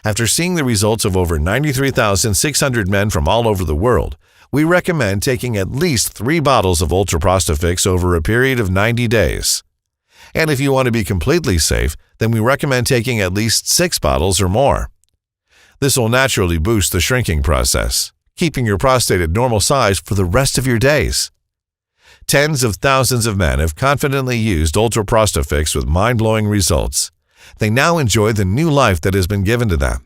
After seeing the results of over 93,600 men from all over the world, we recommend taking at least 3 bottles of Ultra Prostate over a period of 90 days. And if you want to be completely safe, then we recommend taking at least 6 bottles or more. This will naturally boost the shrinking process, keeping your prostate at normal size for the rest of your days. Tens of thousands of men have confidently used Ultra Prostate with mind-blowing results. They now enjoy the new life that has been given to them.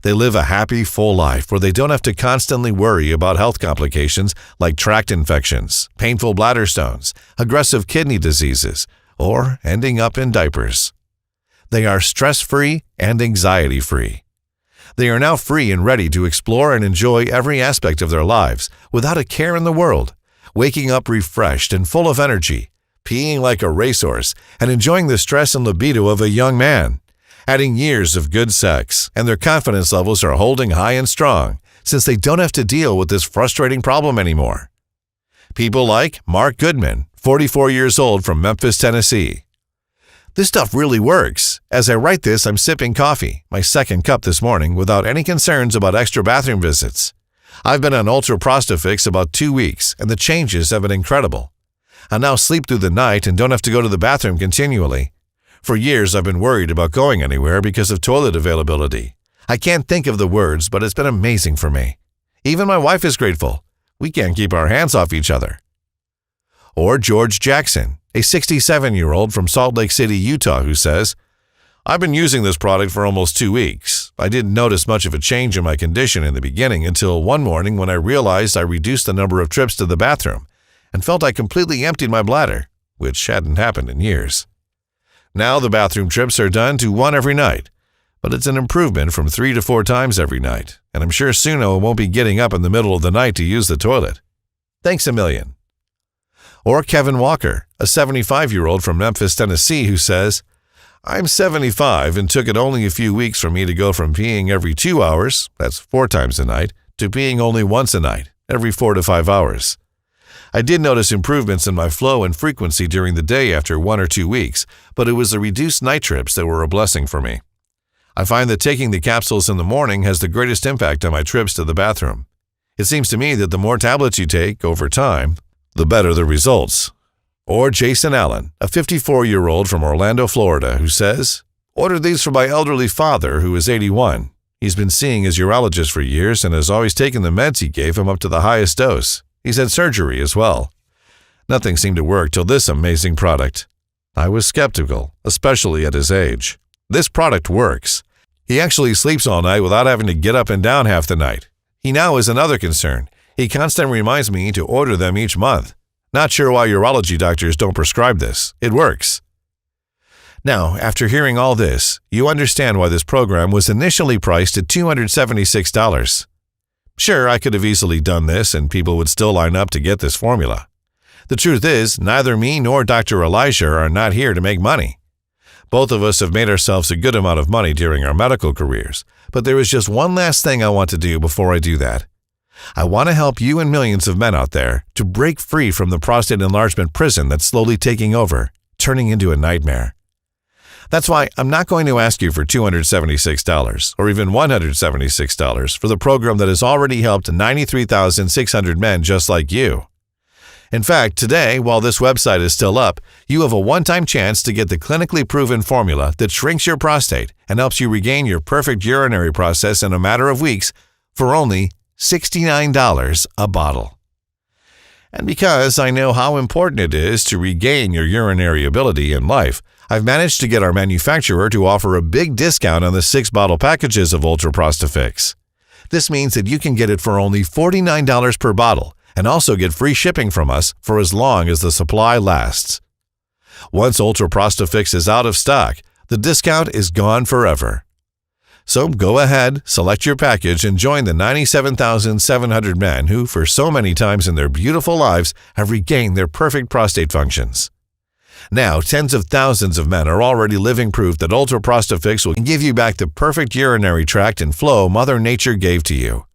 They live a happy, full life where they don't have to constantly worry about health complications like tract infections, painful bladder stones, aggressive kidney diseases, or ending up in diapers. They are stress-free and anxiety-free. They are now free and ready to explore and enjoy every aspect of their lives without a care in the world, waking up refreshed and full of energy, peeing like a racehorse, and enjoying the stress and libido of a young man, adding years of good sex, and their confidence levels are holding high and strong since they don't have to deal with this frustrating problem anymore. People like Mark Goodman, 44 years old from Memphis, Tennessee. This stuff really works. As I write this, I'm sipping coffee, my second cup this morning, without any concerns about extra bathroom visits. I've been on Ultra Prostate about 2 weeks, and the changes have been incredible. I now sleep through the night and don't have to go to the bathroom continually. For years, I've been worried about going anywhere because of toilet availability. I can't think of the words, but it's been amazing for me. Even my wife is grateful. We can't keep our hands off each other. Or George Jackson, a 67-year-old from Salt Lake City, Utah, who says, I've been using this product for almost 2 weeks. I didn't notice much of a change in my condition in the beginning until one morning when I realized I reduced the number of trips to the bathroom and felt I completely emptied my bladder, which hadn't happened in years. Now the bathroom trips are done to 1 every night, but it's an improvement from 3 to 4 times every night, and I'm sure soon I won't be getting up in the middle of the night to use the toilet. Thanks a million. Or Kevin Walker, a 75-year-old from Memphis, Tennessee, who says, I'm 75 and took it only a few weeks for me to go from peeing every 2 hours, that's 4 times a night, to peeing only once a night, every 4 to 5 hours. I did notice improvements in my flow and frequency during the day after 1 or 2 weeks, but it was the reduced night trips that were a blessing for me. I find that taking the capsules in the morning has the greatest impact on my trips to the bathroom. It seems to me that the more tablets you take over time, the better the results. Or Jason Allen, a 54-year-old from Orlando, Florida, who says, ordered these for my elderly father who is 81. He's been seeing his urologist for years and has always taken the meds he gave him up to the highest dose. He's had surgery as well. Nothing seemed to work till this amazing product. I was skeptical, especially at his age. This product works. He actually sleeps all night without having to get up and down half the night. He now has another concern. He constantly reminds me to order them each month. Not sure why urology doctors don't prescribe this. It works. Now, after hearing all this, you understand why this program was initially priced at $276. Sure, I could have easily done this and people would still line up to get this formula. The truth is, neither me nor Dr. Elijah are not here to make money. Both of us have made ourselves a good amount of money during our medical careers, but there is just one last thing I want to do before I do that. I want to help you and millions of men out there to break free from the prostate enlargement prison that's slowly taking over, turning into a nightmare. That's why I'm not going to ask you for $276 or even $176 for the program that has already helped 93,600 men just like you. In fact, today, while this website is still up, you have a one-time chance to get the clinically proven formula that shrinks your prostate and helps you regain your perfect urinary process in a matter of weeks for only $69 a bottle. And because I know how important it is to regain your urinary ability in life, I've managed to get our manufacturer to offer a big discount on the 6-bottle packages of Ultra Prostafix. This means that you can get it for only $49 per bottle and also get free shipping from us for as long as the supply lasts. Once Ultra Prostafix is out of stock, the discount is gone forever. So go ahead, select your package, and join the 97,700 men who, for so many times in their beautiful lives, have regained their perfect prostate functions. Now, tens of thousands of men are already living proof that Ultra Prostafix will give you back the perfect urinary tract and flow Mother Nature gave to you.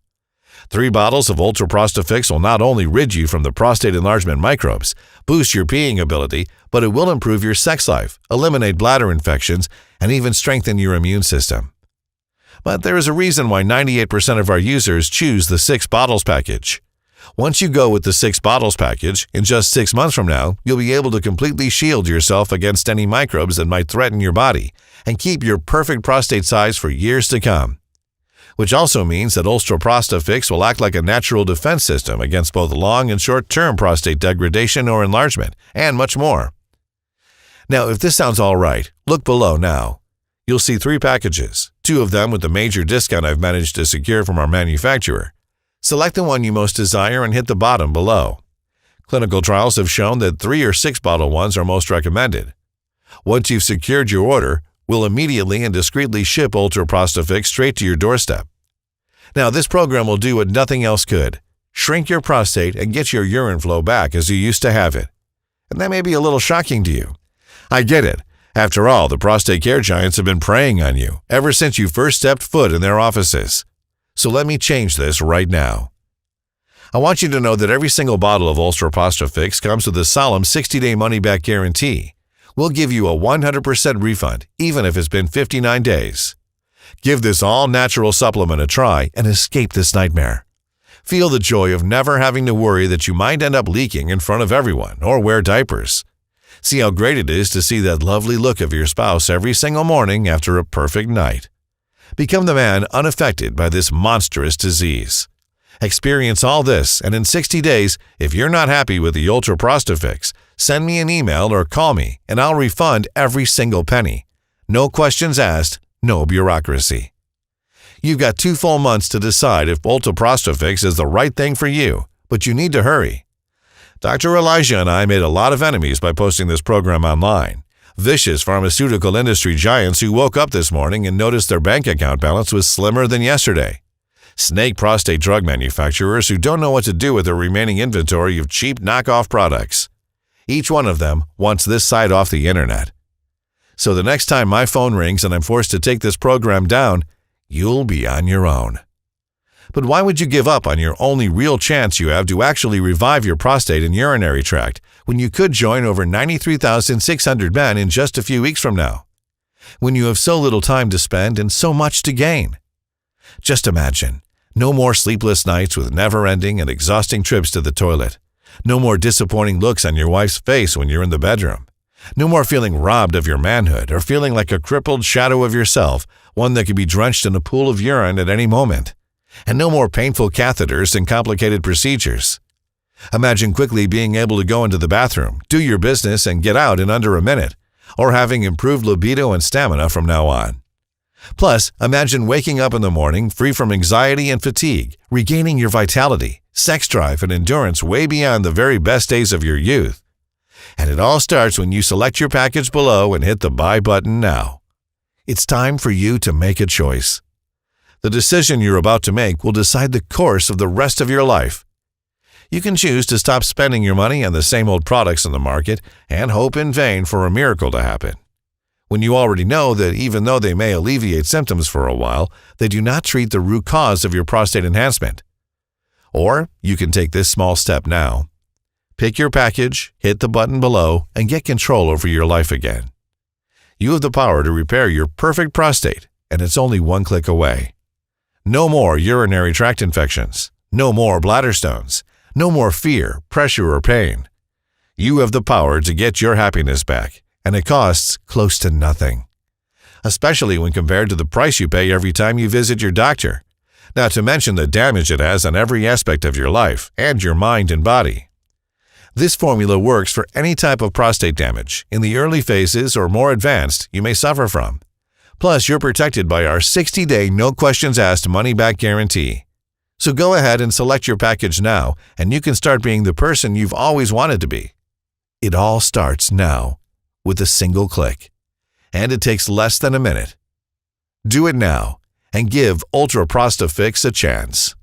3 bottles of Ultra Prostafix will not only rid you from the prostate enlargement microbes, boost your peeing ability, but it will improve your sex life, eliminate bladder infections, and even strengthen your immune system. But there is a reason why 98% of our users choose the 6 bottles package. Once you go with the 6 bottles package, in just 6 months from now, you'll be able to completely shield yourself against any microbes that might threaten your body and keep your perfect prostate size for years to come. Which also means that Ultra Prostafix will act like a natural defense system against both long and short-term prostate degradation or enlargement, and much more. Now, if this sounds all right, look below now. You'll see 3 packages, 2 of them with the major discount I've managed to secure from our manufacturer. Select the one you most desire and hit the bottom below. Clinical trials have shown that 3 or 6 bottle ones are most recommended. Once you've secured your order, we'll immediately and discreetly ship Ultra Prostafix straight to your doorstep. Now, this program will do what nothing else could: shrink your prostate and get your urine flow back as you used to have it. And that may be a little shocking to you. I get it. After all, the prostate care giants have been preying on you ever since you first stepped foot in their offices. So let me change this right now. I want you to know that every single bottle of Ultra Prostafix comes with a solemn 60-day money-back guarantee. We'll give you a 100% refund, even if it's been 59 days. Give this all-natural supplement a try and escape this nightmare. Feel the joy of never having to worry that you might end up leaking in front of everyone or wear diapers. See how great it is to see that lovely look of your spouse every single morning after a perfect night. Become the man unaffected by this monstrous disease. Experience all this, and in 60 days, if you're not happy with the Ultra Prostafix, send me an email or call me, and I'll refund every single penny. No questions asked, no bureaucracy. You've got 2 full months to decide if Ultra Prostafix is the right thing for you, but you need to hurry. Dr. Elijah and I made a lot of enemies by posting this program online. Vicious pharmaceutical industry giants who woke up this morning and noticed their bank account balance was slimmer than yesterday. Snake prostate drug manufacturers who don't know what to do with their remaining inventory of cheap knockoff products. Each one of them wants this site off the internet. So the next time my phone rings and I'm forced to take this program down, you'll be on your own. But why would you give up on your only real chance you have to actually revive your prostate and urinary tract when you could join over 93,600 men in just a few weeks from now? When you have so little time to spend and so much to gain? Just imagine. No more sleepless nights with never-ending and exhausting trips to the toilet. No more disappointing looks on your wife's face when you're in the bedroom. No more feeling robbed of your manhood or feeling like a crippled shadow of yourself, one that could be drenched in a pool of urine at any moment. And no more painful catheters and complicated procedures. Imagine quickly being able to go into the bathroom, do your business, and get out in under a minute, or having improved libido and stamina from now on. Plus, imagine waking up in the morning free from anxiety and fatigue, regaining your vitality, sex drive, and endurance way beyond the very best days of your youth. And it all starts when you select your package below and hit the buy button now. It's time for you to make a choice. The decision you're about to make will decide the course of the rest of your life. You can choose to stop spending your money on the same old products in the market and hope in vain for a miracle to happen, when you already know that even though they may alleviate symptoms for a while, they do not treat the root cause of your prostate enhancement. Or you can take this small step now. Pick your package, hit the button below, and get control over your life again. You have the power to repair your perfect prostate, and it's only one click away. No more urinary tract infections. No more bladder stones. No more fear, pressure, or pain. You have the power to get your happiness back, and it costs close to nothing, especially when compared to the price you pay every time you visit your doctor, not to mention the damage it has on every aspect of your life and your mind and body. This formula works for any type of prostate damage in the early phases or more advanced you may suffer from. Plus, you're protected by our 60-day no-questions-asked money-back guarantee. So go ahead and select your package now, and you can start being the person you've always wanted to be. It all starts now with a single click, and it takes less than a minute. Do it now and give Ultra Prosta Fix a chance.